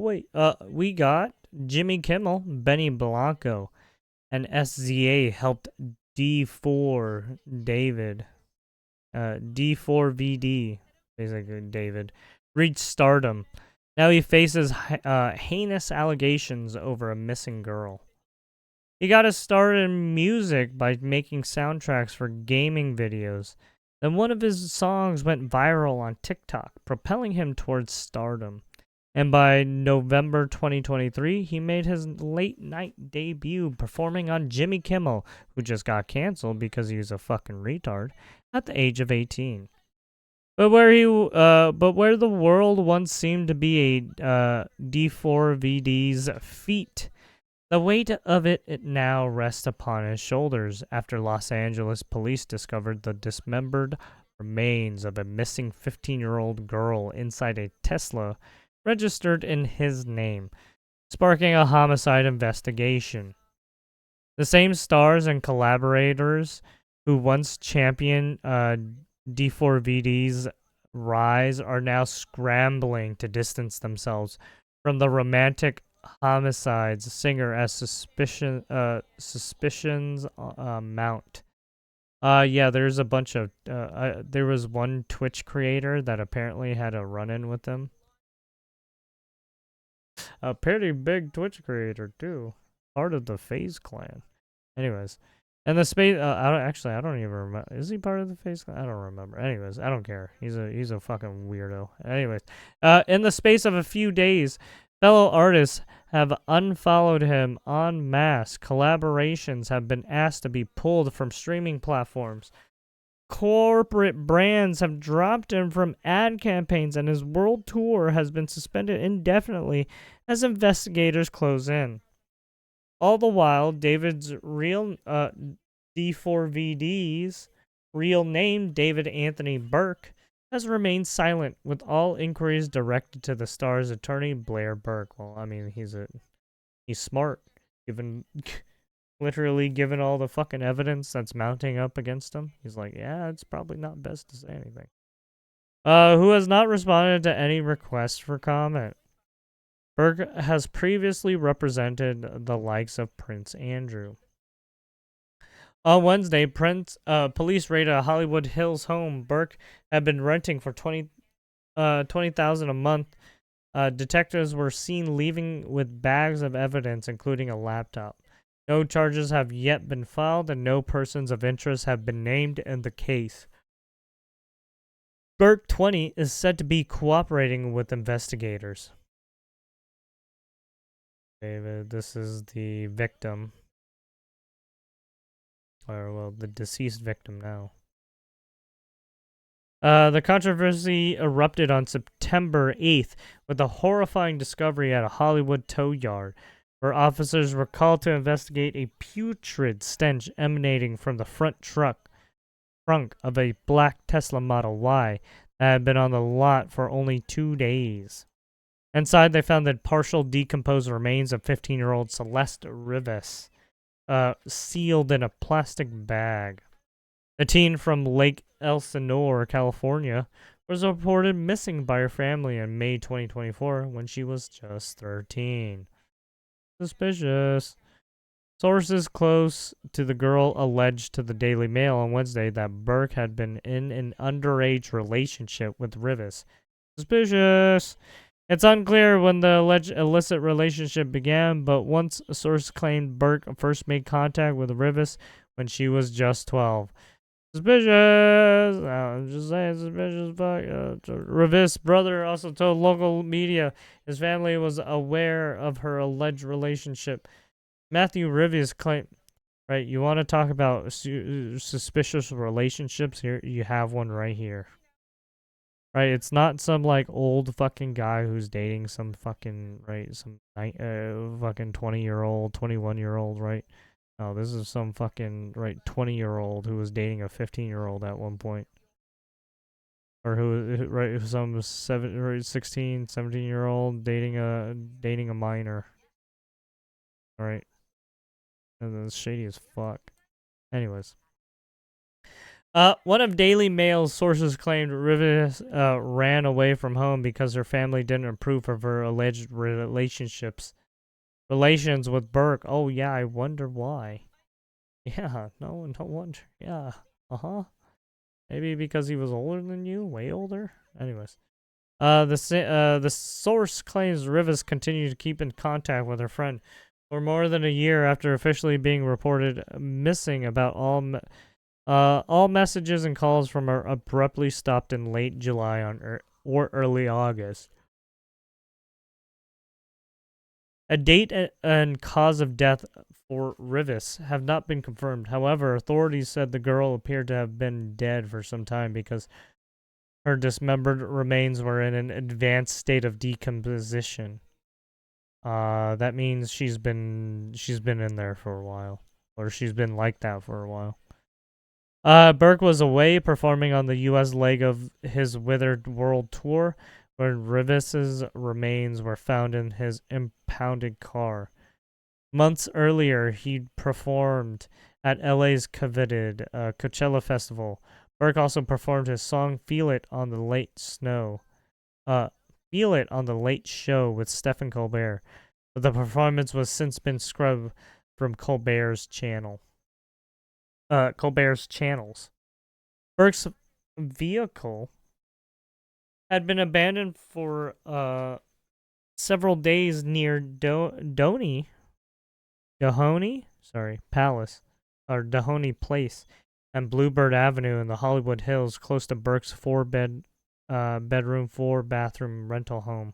wait. We got Jimmy Kimmel, Benny Blanco, and SZA helped D4 David, D4vd, basically David, reach stardom. Now he faces heinous allegations over a missing girl. He got his start in music by making soundtracks for gaming videos. Then one of his songs went viral on TikTok, propelling him towards stardom. And by November 2023, he made his late night debut performing on Jimmy Kimmel, who just got canceled because he was a fucking retard, at the age of 18. But where the world once seemed to be a D4vd's feet, the weight of it now rests upon his shoulders after Los Angeles police discovered the dismembered remains of a missing 15-year-old girl inside a Tesla registered in his name, sparking a homicide investigation. The same stars and collaborators who once championed D4vd's rise are now scrambling to distance themselves from the romantic homicides singer as suspicions mount. Yeah, there's a bunch of there was one Twitch creator that apparently had a run-in with them. A pretty big Twitch creator too, part of the FaZe clan. Anyways, and the space. I don't even remember. Is he part of the FaZe clan? I don't remember. Anyways, I don't care. He's a fucking weirdo. Anyways, in the space of a few days, fellow artists have unfollowed him en masse. Collaborations have been asked to be pulled from streaming platforms. Corporate brands have dropped him from ad campaigns, and his world tour has been suspended indefinitely as investigators close in. All the while, David's real D4vd's real name, David Anthony Burke, has remained silent, with all inquiries directed to the star's attorney, Blair Burke. Well, I mean, he's smart, given literally given all the fucking evidence that's mounting up against him. He's like, yeah, it's probably not best to say anything. Who has not responded to any request for comment. Burke has previously represented the likes of Prince Andrew. On Wednesday, police raided a Hollywood Hills home Burke had been renting for $20,000 a month. Detectives were seen leaving with bags of evidence, including a laptop. No charges have yet been filed, and no persons of interest have been named in the case. Burke, 20, is said to be cooperating with investigators. David, this is the victim. Or, well, the deceased victim now. The controversy erupted on September 8th with a horrifying discovery at a Hollywood tow yard, where officers were called to investigate a putrid stench emanating from the front trunk of a black Tesla Model Y that had been on the lot for only 2 days. Inside, they found the partial decomposed remains of 15-year-old Celeste Rivas, sealed in a plastic bag. The teen from Lake Elsinore, California, was reported missing by her family in May 2024 when she was just 13. Suspicious. Sources close to the girl alleged to the Daily Mail on Wednesday that Burke had been in an underage relationship with Rivas. Suspicious. It's unclear when the alleged illicit relationship began, but once a source claimed Burke first made contact with Rivas when she was just 12. Suspicious. I'm just saying, suspicious. Rivas' brother also told local media his family was aware of her alleged relationship. Matthew Rivas claimed, right, you want to talk about suspicious relationships? Here, you have one right here. Right, it's not some, like, old fucking guy who's dating some fucking, right, some fucking 20-year-old, 21-year-old, right? No, this is some fucking, right, 20-year-old who was dating a 15-year-old at one point. Or who, right, some 16, 17-year-old dating a minor. Alright. And that's shady as fuck. Anyways. One of Daily Mail's sources claimed Rivas ran away from home because her family didn't approve of her alleged relations with Burke. Oh yeah, I wonder why. Yeah, no wonder. Yeah, maybe because he was older than you, way older. Anyways, the source claims Rivas continued to keep in contact with her friend for more than a year after officially being reported missing. About all messages and calls from her abruptly stopped in late July or early August. A date and cause of death for Rivas have not been confirmed. However, authorities said the girl appeared to have been dead for some time because her dismembered remains were in an advanced state of decomposition. That means she's been in there for a while, or she's been like that for a while. Burke was away performing on the U.S. leg of his Withered World Tour when Rivas's remains were found in his impounded car. Months earlier, he'd performed at LA's coveted Coachella Festival. Burke also performed his song "Feel It" on the Late Show with Stephen Colbert. But the performance was since been scrubbed from Colbert's channels. Burke's vehicle had been abandoned for several days near Dahoney Palace, or Dahoney Place, and Bluebird Avenue in the Hollywood Hills, close to Burke's bedroom, 4-bathroom rental home.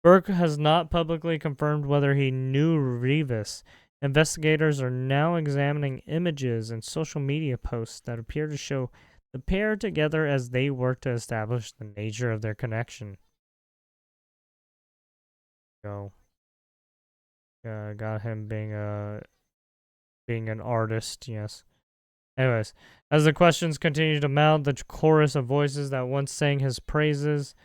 Burke has not publicly confirmed whether he knew Rivas. Investigators are now examining images and social media posts that appear to show the pair together as they work to establish the nature of their connection. So, got him being an artist, yes. Anyways, as the questions continue to mount, the chorus of voices that once sang his praises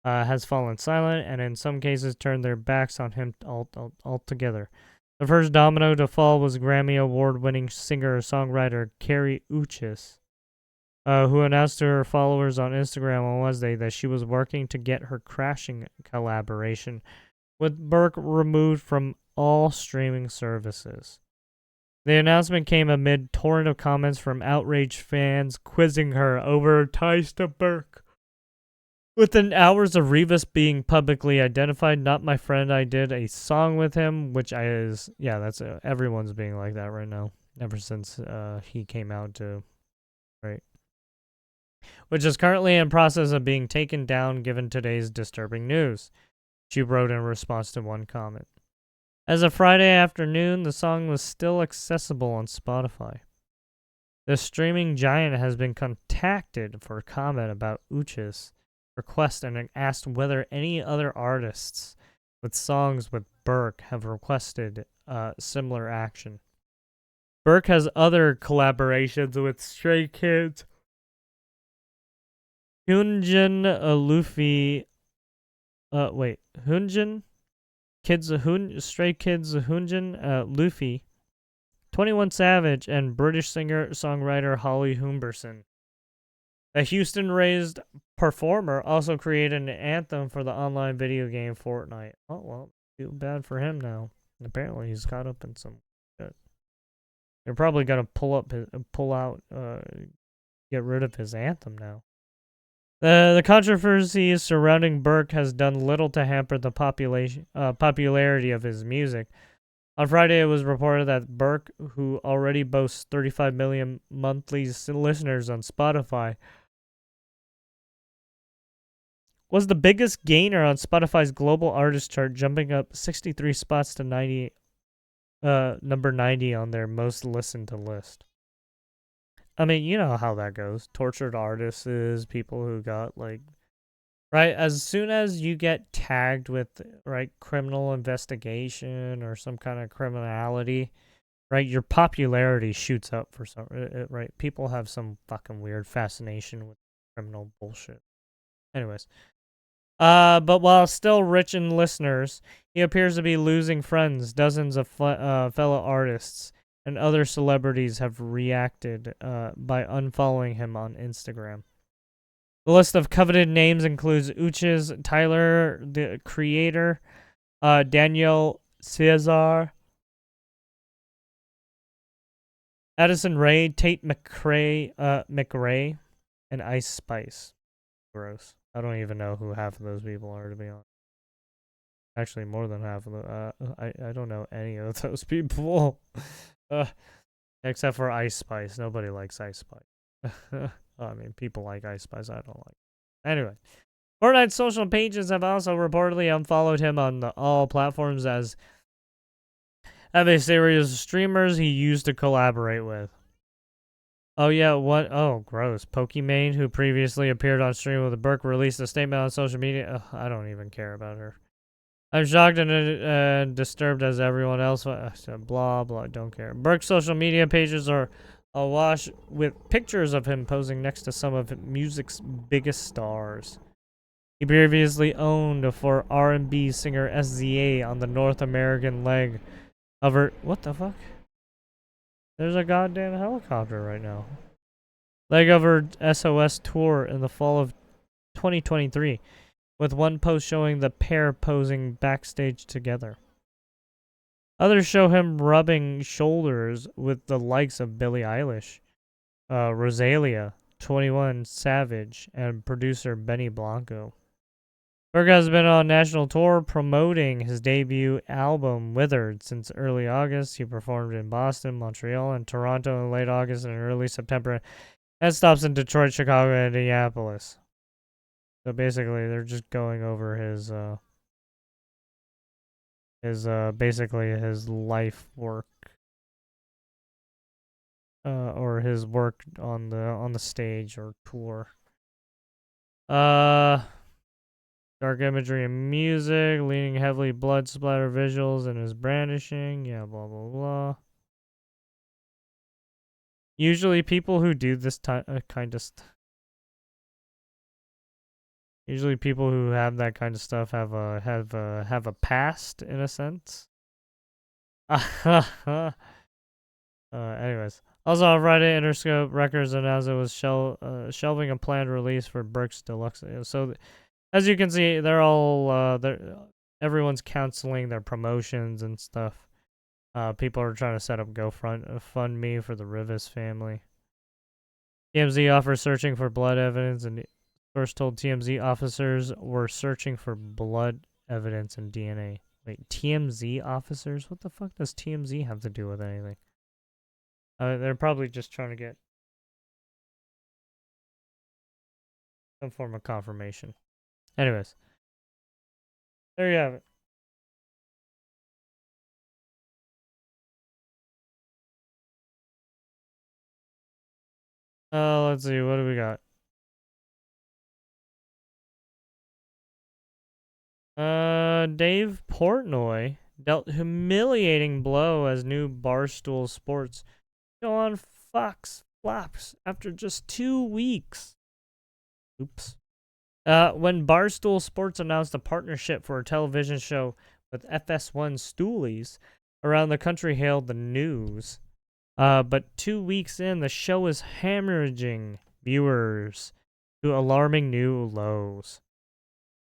has fallen silent, and in some cases turned their backs on him altogether. The first domino to fall was Grammy Award-winning singer-songwriter Carrie Uchis, who announced to her followers on Instagram on Wednesday that she was working to get her Crashing collaboration with Burke removed from all streaming services. The announcement came amid torrent of comments from Outrage fans quizzing her over ties to Burke. Within hours of Rivas being publicly identified, "Not my friend, I did a song with him," which that's everyone's being like that right now, ever since he came out to, right? Which is currently in process of being taken down given today's disturbing news, she wrote in response to one comment. As of Friday afternoon, the song was still accessible on Spotify. The streaming giant has been contacted for comment about Uchis' request and asked whether any other artists with songs with Burke have requested similar action. Burke has other collaborations with Stray Kids, Hyunjin, Stray Kids, Hyunjin, Luffy, 21 Savage, and British singer-songwriter Holly Humberson. The Houston-raised performer also created an anthem for the online video game Fortnite. Oh, well, feel bad for him now. Apparently, he's caught up in some shit. They're probably gonna get rid of his anthem now. The controversy surrounding Burke has done little to hamper the popularity of his music. On Friday, it was reported that Burke, who already boasts 35 million monthly listeners on Spotify, was the biggest gainer on Spotify's global artist chart, jumping up 63 spots to number 90 on their most listened to list. I mean, you know how that goes. Tortured artists is people who got, like, right, as soon as you get tagged with, right, criminal investigation or some kind of criminality, right, your popularity shoots up for some, right? People have some fucking weird fascination with criminal bullshit. Anyways. But while still rich in listeners, he appears to be losing friends. Dozens of fellow artists and other celebrities have reacted by unfollowing him on Instagram. The list of coveted names includes Uches, Tyler, the Creator, Daniel Caesar, Addison Rae, Tate McRae, and Ice Spice. Gross. I don't even know who half of those people are, to be honest. Actually, more than half of them. I don't know any of those people. Except for Ice Spice. Nobody likes Ice Spice. I mean, people like Ice Spice. I don't like it. Anyway. Fortnite's social pages have also reportedly unfollowed him on all platforms as have a series of streamers he used to collaborate with. Oh, yeah, what? Oh, gross. Pokimane, who previously appeared on stream with Burke, released a statement on social media. Ugh, I don't even care about her. I'm shocked and disturbed as everyone else. Blah, blah, don't care. Burke's social media pages are awash with pictures of him posing next to some of music's biggest stars. He previously owned for R&B singer SZA on the North American leg of her... What the fuck? There's a goddamn helicopter right now. Leg of her SOS tour in the fall of 2023, with one post showing the pair posing backstage together. Others show him rubbing shoulders with the likes of Billie Eilish, Rosalia, 21 Savage, and producer Benny Blanco. Berg has been on national tour promoting his debut album, Withered, since early August. He performed in Boston, Montreal, and Toronto in late August and early September, and stops in Detroit, Chicago, and Indianapolis. So basically, they're just going over basically his life work, or his work on the stage or tour. Dark imagery and music, leaning heavily blood splatter visuals and his brandishing. Yeah, blah, blah, blah. Usually people who do this kind of usually people who have that kind of stuff have a past in a sense. Anyways. Also on Friday, Interscope Records announced it was shelving a planned release for Burke's Deluxe. So as you can see, they're all everyone's canceling their promotions and stuff. People are trying to set up GoFundMe for the Rivas family. TMZ offers searching for blood evidence, and first told TMZ officers were searching for blood evidence and DNA. Wait, TMZ officers? What the fuck does TMZ have to do with anything? They're probably just trying to get some form of confirmation. Anyways, there you have it. Let's see, what do we got? Dave Portnoy dealt humiliating blow as new Barstool Sports show on Fox flops after just 2 weeks. Oops. When Barstool Sports announced a partnership for a television show with FS1 Stoolies, around the country hailed the news. But 2 weeks in, the show is hemorrhaging viewers to alarming new lows.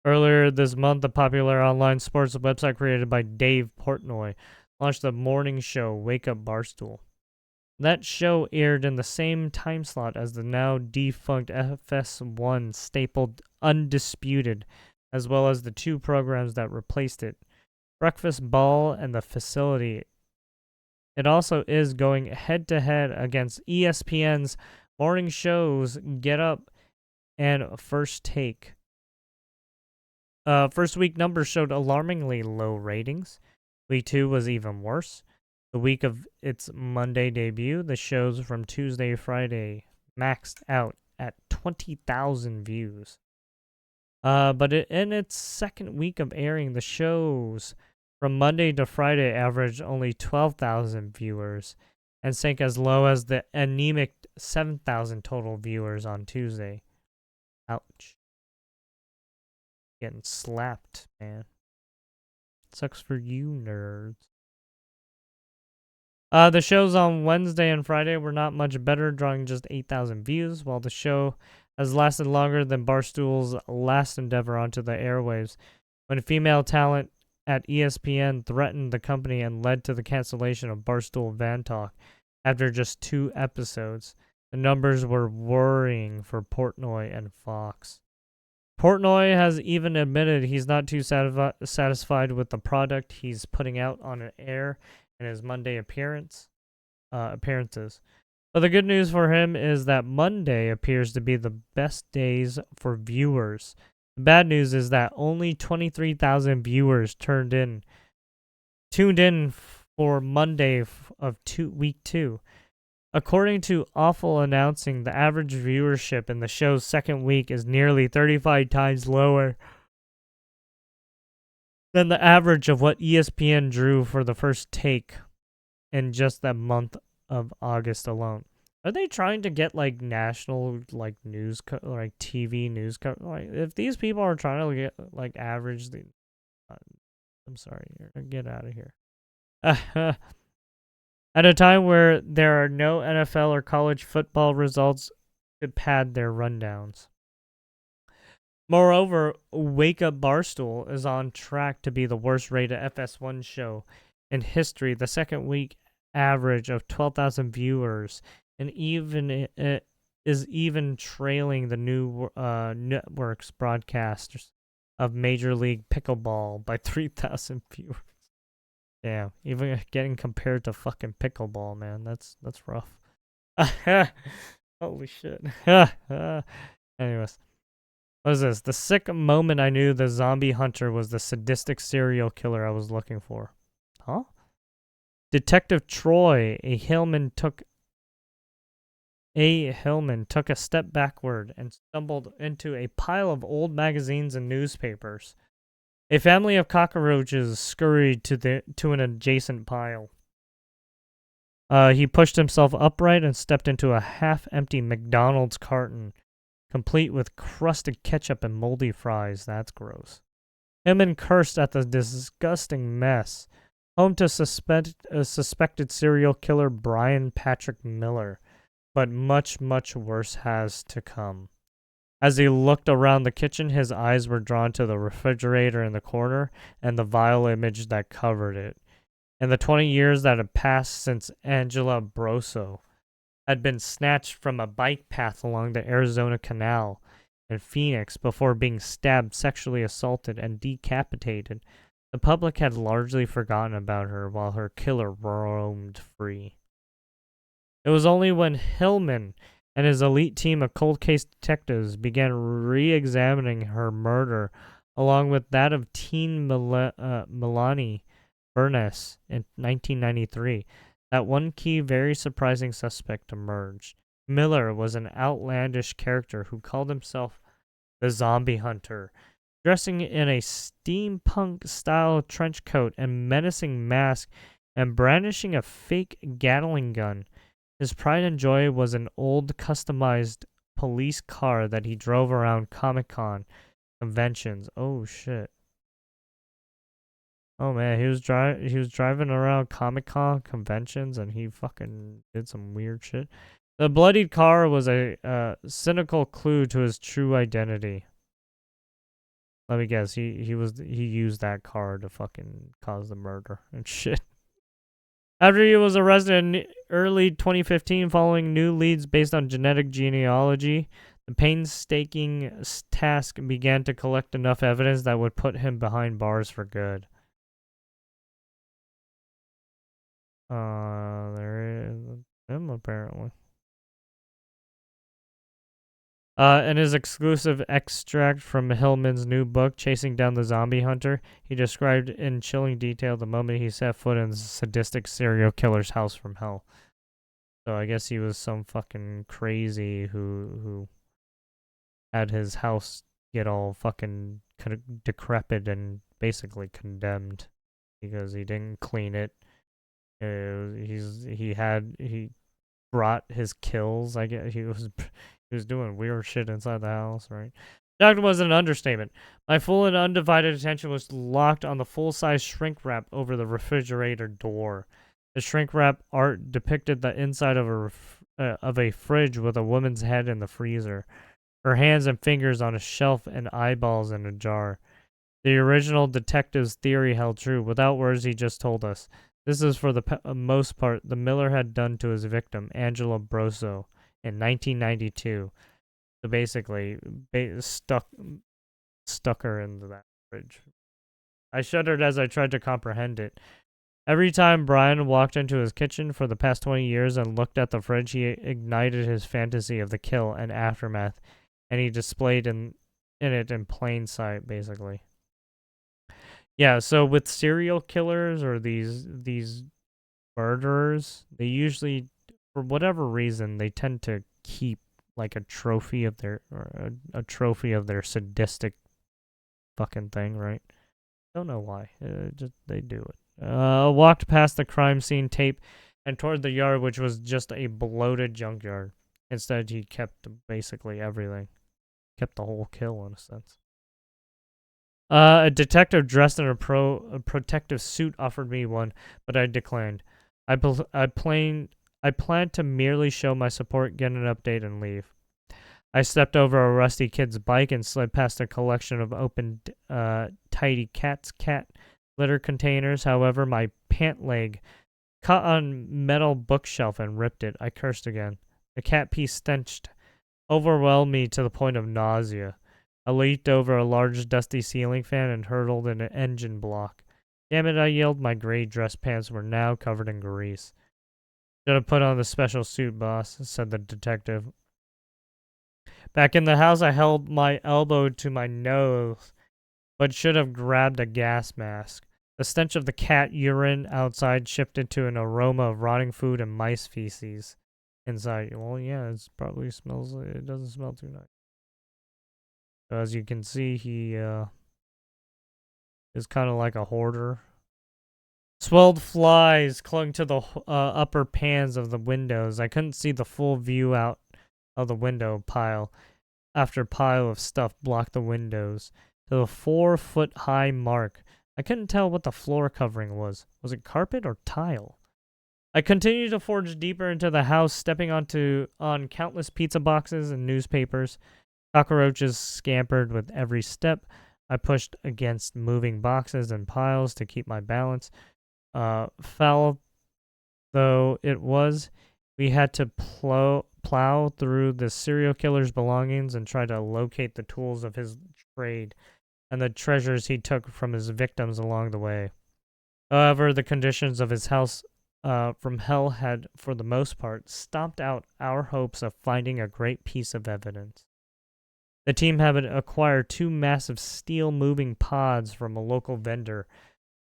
Earlier this month, the popular online sports website created by Dave Portnoy launched the morning show Wake Up Barstool. That show aired in the same time slot as the now defunct FS1 stapled Undisputed, as well as the 2 programs that replaced it, Breakfast Ball and The Facility. It also is going head-to-head against ESPN's morning shows Get Up and First Take. First week numbers showed alarmingly low ratings. Week 2 was even worse. The week of its Monday debut, the shows from Tuesday, Friday maxed out at 20,000 views. But in its second week of airing, the shows from Monday to Friday averaged only 12,000 viewers and sank as low as the anemic 7,000 total viewers on Tuesday. Ouch. Getting slapped, man. Sucks for you, nerds. The shows on Wednesday and Friday were not much better, drawing just 8,000 views, while the show has lasted longer than Barstool's last endeavor onto the airwaves, when female talent at ESPN threatened the company and led to the cancellation of Barstool Van Talk after just 2 episodes. The numbers were worrying for Portnoy and Fox. Portnoy has even admitted he's not too satisfied with the product he's putting out on an air in his Monday appearances. But the good news for him is that Monday appears to be the best days for viewers. The bad news is that only 23,000 viewers tuned in for Monday of week 2. According to Awful Announcing, the average viewership in the show's second week is nearly 35 times lower than the average of what ESPN drew for the first take in just that month of August alone. Are they trying to get like national like news like TV news like if these people are trying to get like average the I'm sorry, get out of here. At a time where there are no NFL or college football results to pad their rundowns. Moreover, Wake Up Barstool is on track to be the worst rated FS1 show in history. The second week average of 12,000 viewers, and is even trailing the new network's broadcasters of Major League Pickleball by 3,000 viewers. Damn, even getting compared to fucking pickleball, man. That's rough. Holy shit. Anyways. What is this? The sick moment I knew the zombie hunter was the sadistic serial killer I was looking for. Huh? Detective Troy, A. Hillman took a step backward and stumbled into a pile of old magazines and newspapers. A family of cockroaches scurried to an adjacent pile. He pushed himself upright and stepped into a half-empty McDonald's carton, complete with crusted ketchup and moldy fries. That's gross. Hillman cursed at the disgusting mess. Home to suspected serial killer Brian Patrick Miller, but much, much worse has to come. As he looked around the kitchen, his eyes were drawn to the refrigerator in the corner and the vile image that covered it. In the 20 years that had passed since Angela Brosso had been snatched from a bike path along the Arizona Canal in Phoenix before being stabbed, sexually assaulted, and decapitated, the public had largely forgotten about her while her killer roamed free. It was only when Hillman and his elite team of cold case detectives began re-examining her murder along with that of teen Melanie Burness in 1993 that one key, very surprising suspect emerged. Miller was an outlandish character who called himself the Zombie Hunter, dressing in a steampunk-style trench coat and menacing mask and brandishing a fake Gatling gun. His pride and joy was an old, customized police car that he drove around Comic-Con conventions. Oh, shit. Oh, man, he was driving around Comic-Con conventions, and he fucking did some weird shit. The bloodied car was a cynical clue to his true identity. Let me guess, he used that car to fucking cause the murder and shit. After he was arrested in early 2015 following new leads based on genetic genealogy, the painstaking task began to collect enough evidence that would put him behind bars for good. There is him apparently. In his exclusive extract from Hillman's new book, Chasing Down the Zombie Hunter, he described in chilling detail the moment he set foot in the sadistic serial killer's house from hell. So I guess he was some fucking crazy who had his house get all fucking decrepit and basically condemned because he didn't clean it. He brought his kills. I guess he was doing weird shit inside the house, right? Shocked was an understatement. My full and undivided attention was locked on the full-size shrink wrap over the refrigerator door. The shrink wrap art depicted the inside of a fridge with a woman's head in the freezer, her hands and fingers on a shelf, and eyeballs in a jar. The original detective's theory held true. Without words, he just told us. This is, for the most part, the Miller had done to his victim, Angela Brosso, in 1992. So basically, stuck her into that fridge. I shuddered as I tried to comprehend it. Every time Brian walked into his kitchen for the past 20 years and looked at the fridge, he ignited his fantasy of the kill and aftermath, and he displayed in it in plain sight, basically. Yeah, so with serial killers or these murderers, they usually, for whatever reason, they tend to keep like a trophy of their a trophy of their sadistic fucking thing, right? Don't know why. Just they do it. Walked past the crime scene tape and toward the yard, which was just a bloated junkyard. Instead, he kept basically everything. Kept the whole kill, in a sense. A detective dressed in a protective suit offered me one, but I declined. I planned to merely show my support, get an update, and leave. I stepped over a rusty kid's bike and slid past a collection of open, tidy cat litter containers. However, my pant leg caught on metal bookshelf and ripped it. I cursed again. The cat pee stench overwhelmed me to the point of nausea. I leaped over a large dusty ceiling fan and hurtled in an engine block. Damn it, I yelled. My gray dress pants were now covered in grease. Should have put on the special suit, boss, said the detective. Back in the house, I held my elbow to my nose, but should have grabbed a gas mask. The stench of the cat urine outside shifted to an aroma of rotting food and mice feces inside. Well, yeah, it probably smells. It doesn't smell too nice. So as you can see, he is kind of like a hoarder. Swelled flies clung to the upper pans of the windows. I couldn't see the full view out of the window. Pile after pile of stuff blocked the windows to the 4-foot-high mark. I couldn't tell what the floor covering was. Was it carpet or tile? I continued to forge deeper into the house, stepping on countless pizza boxes and newspapers. Cockroaches scampered with every step. I pushed against moving boxes and piles to keep my balance. Foul though it was, we had to plow through the serial killer's belongings and try to locate the tools of his trade and the treasures he took from his victims along the way. However, the conditions of his house from hell had, for the most part, stomped out our hopes of finding a great piece of evidence. The team had acquired 2 massive steel moving pods from a local vendor,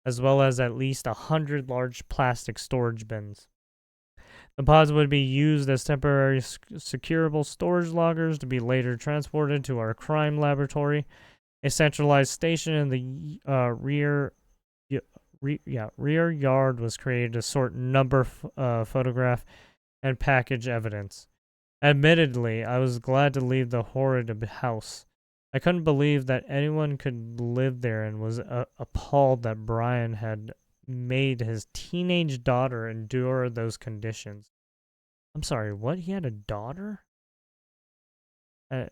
as well as at least 100 large plastic storage bins. The pods would be used as temporary securable storage lockers to be later transported to our crime laboratory. A centralized station in the rear yard was created to sort number, photograph, and package evidence. Admittedly, I was glad to leave the horrid house. I couldn't believe that anyone could live there and was appalled that Brian had made his teenage daughter endure those conditions. I'm sorry, what? He had a daughter? Okay.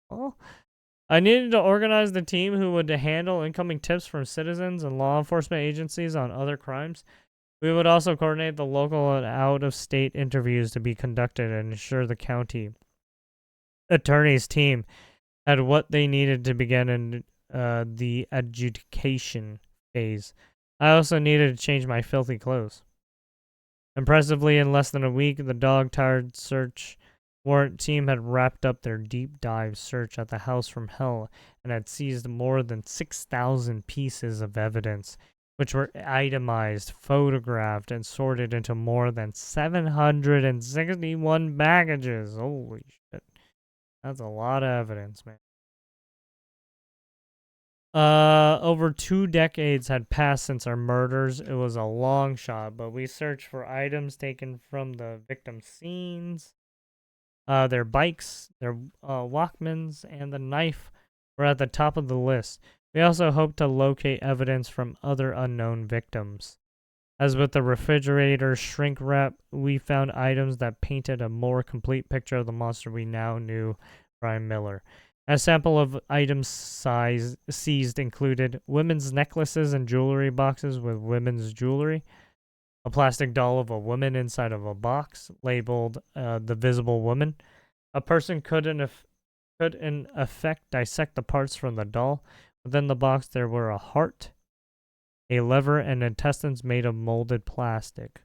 Oh. I needed to organize the team who would handle incoming tips from citizens and law enforcement agencies on other crimes. We would also coordinate the local and out-of-state interviews to be conducted and ensure the county attorney's team had what they needed to begin in the adjudication phase. I also needed to change my filthy clothes. Impressively, in less than a week, the dog-tired search warrant team had wrapped up their deep dive search at the house from hell and had seized more than 6,000 pieces of evidence, which were itemized, photographed, and sorted into more than 761 packages. Holy shit. That's a lot of evidence, man. Over 2 decades had passed since our murders. It was a long shot, but we searched for items taken from the victim's scenes. Their bikes, their Walkmans, and the knife were at the top of the list. We also hope to locate evidence from other unknown victims. As with the refrigerator shrink wrap, we found items that painted a more complete picture of the monster we now knew Brian Miller. A sample of items seized included women's necklaces and jewelry boxes with women's jewelry, a plastic doll of a woman inside of a box labeled The Visible Woman. A person could in effect dissect the parts from the doll. Within the box there were a heart, a liver, and intestines made of molded plastic.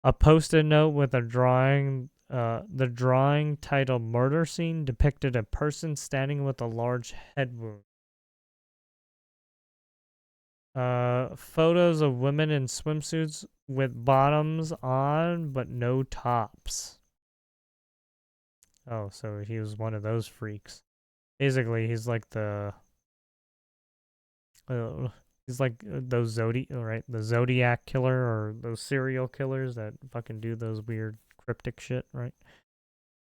A post-it note with a drawing, the drawing titled Murder Scene depicted a person standing with a large head wound. Photos of women in swimsuits with bottoms on but no tops. Oh, so he was one of those freaks. Basically, he's like the... he's like those the Zodiac killer, or those serial killers that fucking do those weird cryptic shit, right?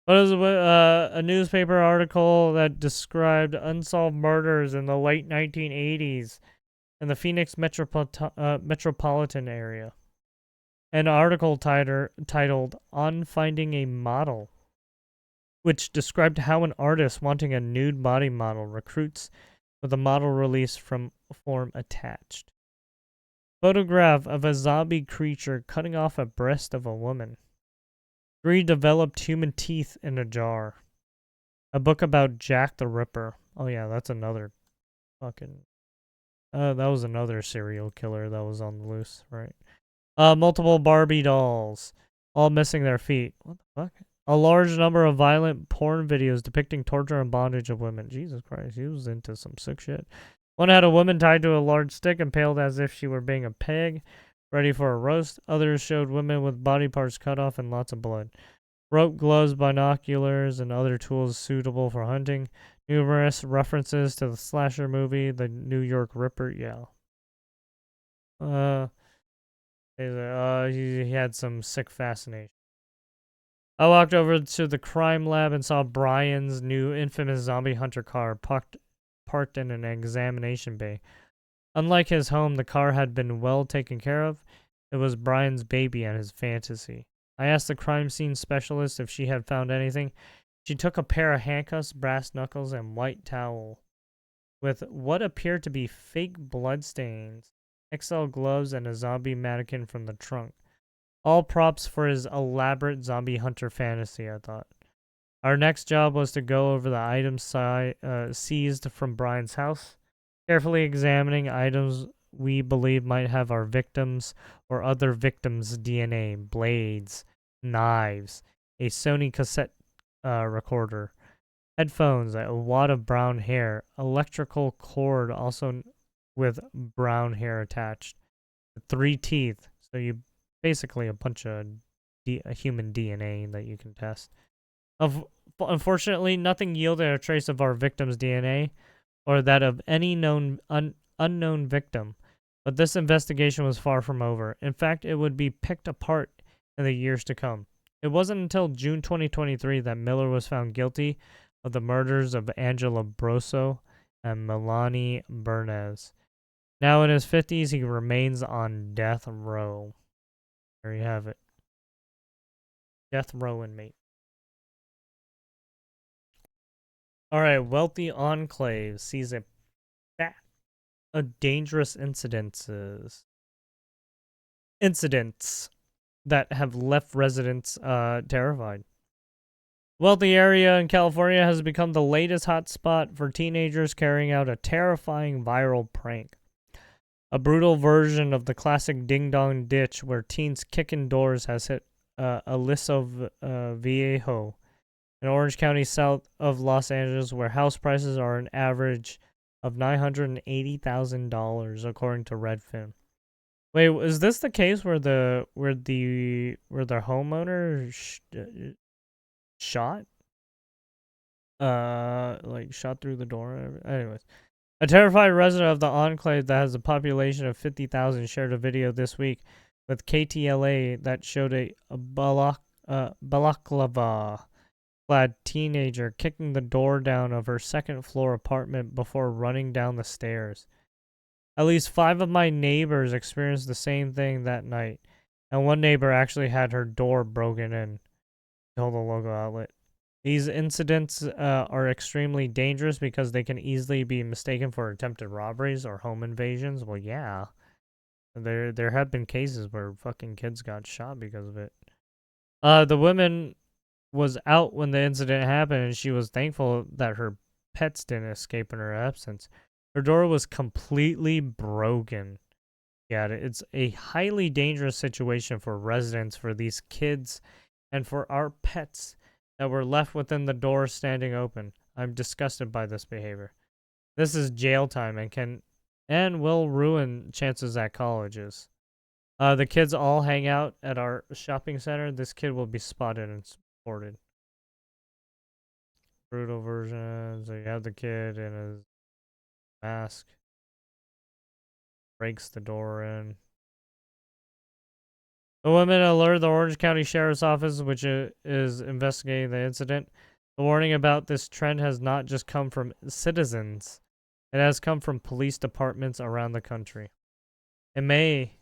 What is a newspaper article that described unsolved murders in the late 1980s in the Phoenix metropolitan area. An article titled "On Finding a Model," which described how an artist wanting a nude body model recruits with a model release from form attached. Photograph of a zombie creature cutting off a breast of a woman. 3 developed human teeth in a jar. A book about Jack the Ripper. Oh yeah, that's another fucking... that was another serial killer that was on the loose, right? Multiple Barbie dolls, all missing their feet. What the fuck? A large number of violent porn videos depicting torture and bondage of women. Jesus Christ, he was into some sick shit. One had a woman tied to a large stick, impaled as if she were being a pig, ready for a roast. Others showed women with body parts cut off and lots of blood. Rope, gloves, binoculars, and other tools suitable for hunting. Numerous references to the slasher movie, The New York Ripper. Yeah. He had some sick fascination. I walked over to the crime lab and saw Brian's new infamous zombie hunter car parked in an examination bay. Unlike his home, the car had been well taken care of. It was Brian's baby and his fantasy. I asked the crime scene specialist if she had found anything. She took a pair of handcuffs, brass knuckles, and white towel with what appeared to be fake bloodstains, XL gloves, and a zombie mannequin from the trunk. All props for his elaborate zombie hunter fantasy, I thought. Our next job was to go over the items seized from Brian's house, carefully examining items we believe might have our victims or other victims' DNA, blades, knives, a Sony cassette recorder, headphones, a wad of brown hair, electrical cord also with brown hair attached, 3 teeth, so you basically a bunch of human DNA that you can test. Unfortunately, nothing yielded a trace of our victim's DNA or that of any unknown victim, but this investigation was far from over. In fact, it would be picked apart in the years to come. It wasn't until June 2023 that Miller was found guilty of the murders of Angela Brosso and Melanie Bernes. Now in his 50s, he remains on death row. There you have it. Death row inmate. Alright, wealthy enclave sees a dangerous incidents that have left residents terrified. Wealthy area in California has become the latest hotspot for teenagers carrying out a terrifying viral prank. A brutal version of the classic ding-dong ditch where teens kick in doors has hit Aliso Viejo, in Orange County south of Los Angeles, where house prices are an average of $980,000 according to Redfin. Wait, is this the case where the homeowner shot? Like shot through the door? Anyways. A terrified resident of the enclave that has a population of 50,000 shared a video this week with KTLA that showed a balaclava clad teenager kicking the door down of her second-floor apartment before running down the stairs. At least 5 of my neighbors experienced the same thing that night, and one neighbor actually had her door broken in, told the local outlet. These incidents are extremely dangerous because they can easily be mistaken for attempted robberies or home invasions. Well, yeah. There have been cases where fucking kids got shot because of it. The woman was out when the incident happened, and she was thankful that her pets didn't escape in her absence. Her door was completely broken. Yeah, it's a highly dangerous situation for residents, for these kids, and for our pets that were left within the door standing open. I'm disgusted by this behavior. This is jail time and will ruin chances at colleges. The kids all hang out at our shopping center. This kid will be spotted and supported. Brutal version. So you have the kid in his mask. Breaks the door in. The woman alerted the Orange County Sheriff's Office, which is investigating the incident. The warning about this trend has not just come from citizens. It has come from police departments around the country. In May,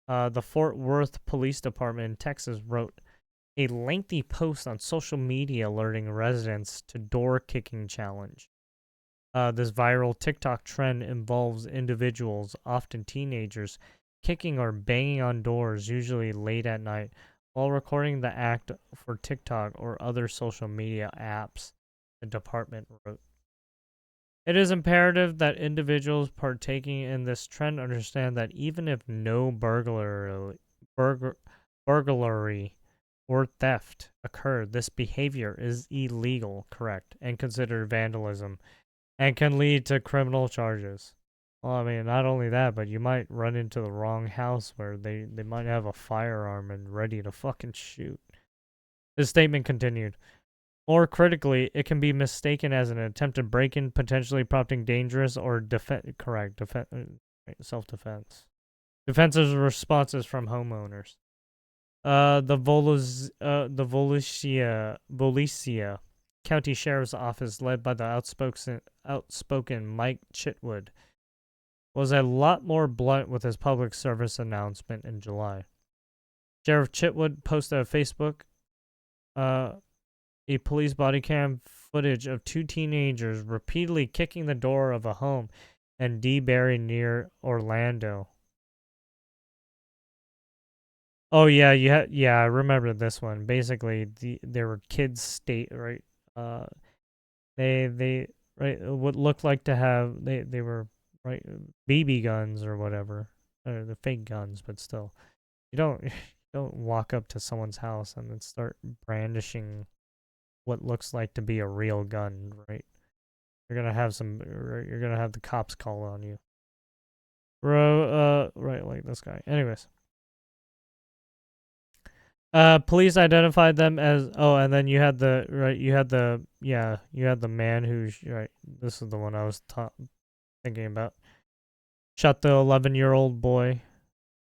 the Fort Worth Police Department in Texas wrote a lengthy post on social media alerting residents to door-kicking challenge. This viral TikTok trend involves individuals, often teenagers, kicking or banging on doors, usually late at night, while recording the act for TikTok or other social media apps, the department wrote. It is imperative that individuals partaking in this trend understand that even if no burglary or theft occurred, this behavior is illegal, correct, and considered vandalism, and can lead to criminal charges. Well, I mean, not only that, but you might run into the wrong house where they might have a firearm and ready to fucking shoot. The statement continued. More critically, it can be mistaken as an attempted break-in, potentially prompting dangerous or self-defense. Defensive responses from homeowners. The Volusia County Sheriff's Office, led by the outspoken Mike Chitwood, was a lot more blunt with his public service announcement in July. Sheriff Chitwood posted on Facebook a police body cam footage of 2 teenagers repeatedly kicking the door of a home in DeBerry near Orlando. Oh yeah, I remember this one. Basically, there were kids right. They right what looked like to have they were right BB guns or whatever, or the fake guns, but still, you don't you don't walk up to someone's house and then start brandishing what looks like to be a real gun, right? You're gonna have the cops call on you. Right, like this guy. Anyways. Police identified them as, and then you had the man who's, right, this is the one I was thinking about. Shot the 11-year-old boy,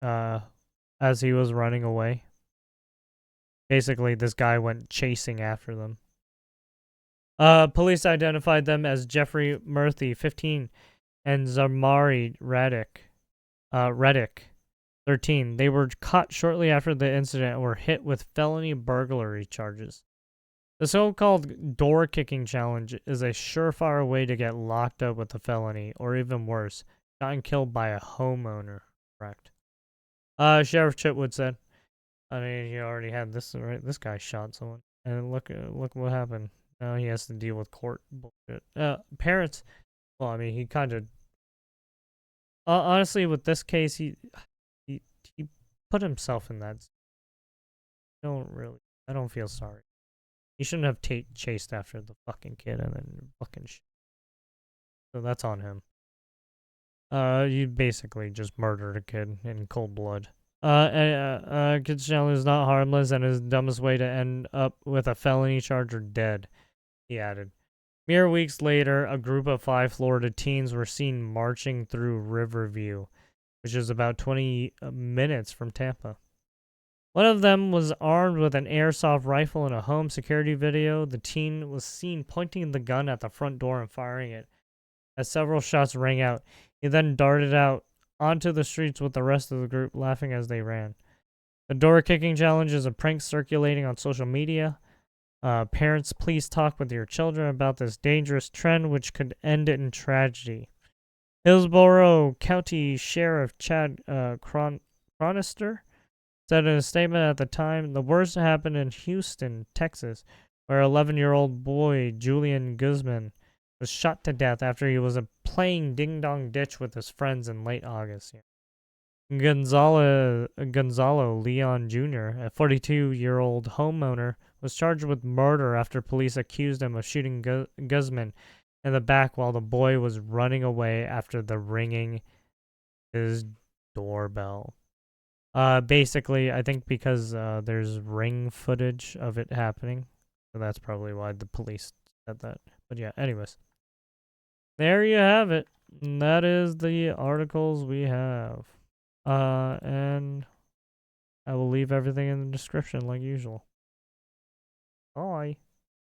as he was running away. Basically, this guy went chasing after them. Police identified them as Jeffrey Murphy, 15, and Zamari Reddick, 13. They were caught shortly after the incident and were hit with felony burglary charges. The so-called door-kicking challenge is a surefire way to get locked up with a felony, or even worse, gotten killed by a homeowner. Correct. Sheriff Chitwood said. I mean, he already had this, right? This guy shot someone, and look what happened. Now he has to deal with court bullshit. Parents, well, I mean, he kind of, honestly, with this case, he put himself in that. I don't feel sorry. He shouldn't have chased after the fucking kid and then fucking shit. So that's on him. You basically just murdered a kid in cold blood. Kid's challenge is not harmless and is the dumbest way to end up with a felony charge or dead, he added. Mere weeks later, a group of 5 Florida teens were seen marching through Riverview, which is about 20 minutes from Tampa. One of them was armed with an airsoft rifle in a home security video. The teen was seen pointing the gun at the front door and firing it. As several shots rang out, he then darted out onto the streets with the rest of the group, laughing as they ran. The door kicking challenge is a prank circulating on social media. Parents, please talk with your children about this dangerous trend, which could end in tragedy. Hillsborough County Sheriff Chad Chronister said in a statement at the time, the worst happened in Houston, Texas, where 11-year-old boy Julian Guzman was shot to death after he was playing ding-dong ditch with his friends in late August. Gonzalo Leon Jr., a 42-year-old homeowner, was charged with murder after police accused him of shooting Guzman in the back while the boy was running away after the ringing his doorbell. Basically, I think because there's ring footage of it happening, so that's probably why the police said that. But yeah, anyways. There you have it. And that is the articles we have. And I will leave everything in the description like usual. Bye.